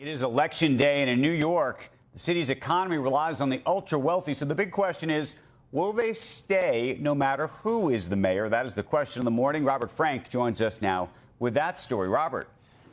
It is election day, and in New York, the city's economy relies on the ultra-wealthy. So the big question is, will they stay no matter who is the mayor? That is the question of the morning. Robert Frank joins us now with that story. Robert.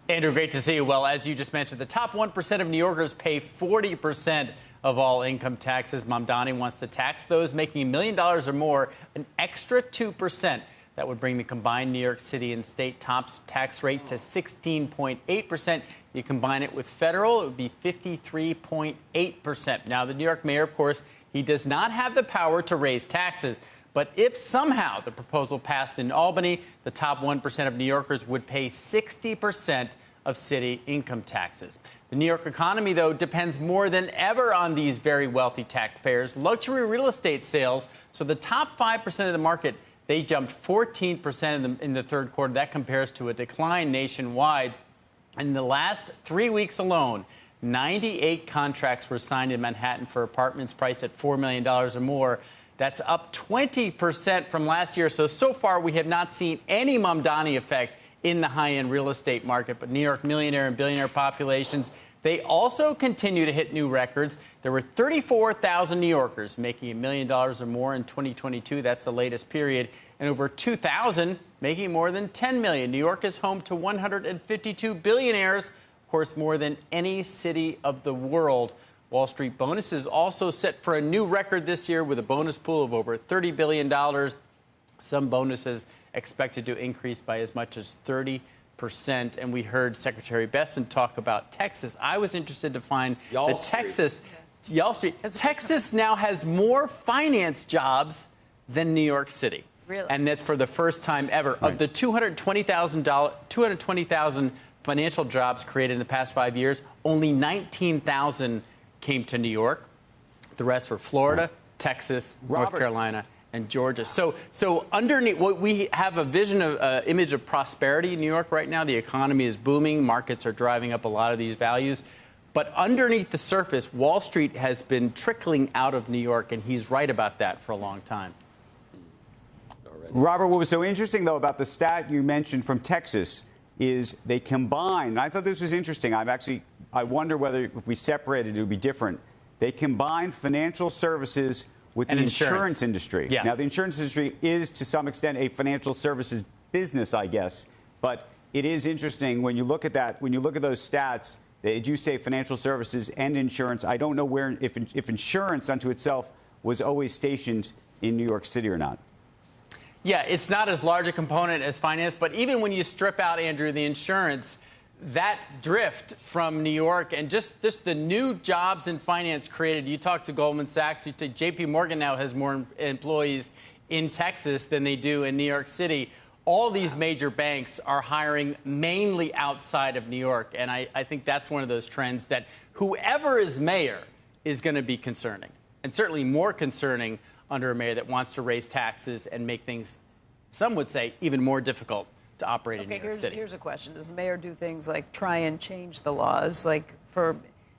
Andrew, great to see you. Well, as you just mentioned, the top 1% of New Yorkers pay 40% of all income taxes. Mamdani wants to tax those making $1 million or more an extra 2%. That would bring the combined New York City and state top tax rate to 16.8%. You combine it with federal, it would be 53.8%. Now, the New York mayor, of course, he does not have the power to raise taxes. But if somehow the proposal passed in Albany, the top 1% of New Yorkers would pay 60% of city income taxes. The New York economy, though, depends more than ever on these very wealthy taxpayers. Luxury real estate sales, so the top 5% of the market, they jumped 14% in the third quarter. That compares to a decline nationwide. In the last 3 weeks alone, 98 contracts were signed in Manhattan for apartments priced at $4 million or more. That's up 20% from last year. So far, we have not seen any Mamdani effect in the high-end real estate market. But New York millionaire and billionaire populations, they also continue to hit new records. There were 34,000 New Yorkers making $1 million or more in 2022. That's the latest period. And over 2,000 making more than $10 million. New York is home to 152 billionaires, of course, more than any city of the world. Wall Street bonuses also set for a new record this year with a bonus pool of over $30 billion. Some bonuses expected to increase by as much as 30%. And we heard Secretary Besson talk about Texas. I was interested to find that Texas now has more finance jobs than New York City. Really? And that's for the first time ever. Right. Of the 220,000 financial jobs created in the past 5 years, only 19,000 came to New York. The rest were Florida, Texas, North Carolina, and Georgia. So underneath, we have a vision of image of prosperity in New York right now. The economy is booming. Markets are driving up a lot of these values. But underneath the surface, Wall Street has been trickling out of New York, and he's right about that for a long time. Robert, what was so interesting, though, about the stat you mentioned from Texas is they combine, and I thought this was interesting. I wonder whether if we separated it would be different. They combine financial services with the insurance industry. Yeah. Now, the insurance industry is, to some extent, a financial services business, I guess. But it is interesting when you look at that, when you look at those stats, they do say financial services and insurance. I don't know where, if insurance unto itself was always stationed in New York City or not. Yeah, it's not as large a component as finance, but even when you strip out, Andrew, the insurance, that drift from New York and just the new jobs in finance created. You talk to Goldman Sachs, you take JP Morgan now has more employees in Texas than they do in New York City. All these major banks are hiring mainly outside of New York. And I think that's one of those trends that whoever is mayor is going to be concerning, and certainly more concerning under a mayor that wants to raise taxes and make things, some would say, even more difficult to operate in New York City. Here's a question. Does the mayor do things like try and change the laws? Like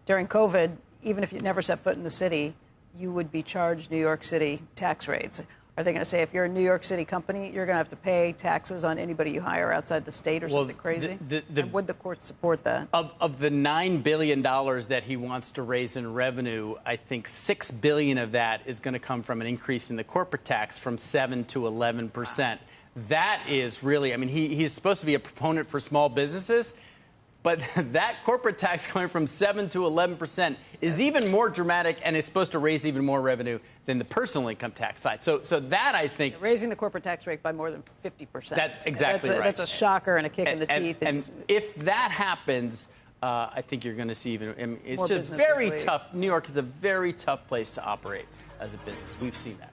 during COVID, even if you never set foot in the city, you would be charged New York City tax rates. Are they going to say if you're a New York City company, you're going to have to pay taxes on anybody you hire outside the state or something crazy? And would the courts support that? Of the $9 billion that he wants to raise in revenue, I think $6 billion of that is going to come from an increase in the corporate tax from 7 to 11%. That is really, I mean, he's supposed to be a proponent for small businesses, but that corporate tax going from 7 to 11% is even more dramatic and is supposed to raise even more revenue than the personal income tax side. So that, I think... Raising the corporate tax rate by more than 50%. That's exactly right. That's a shocker and a kick in the teeth. And if that happens, I think you're going to see even... I mean, it's just very tough. New York is a very tough place to operate as a business. We've seen that.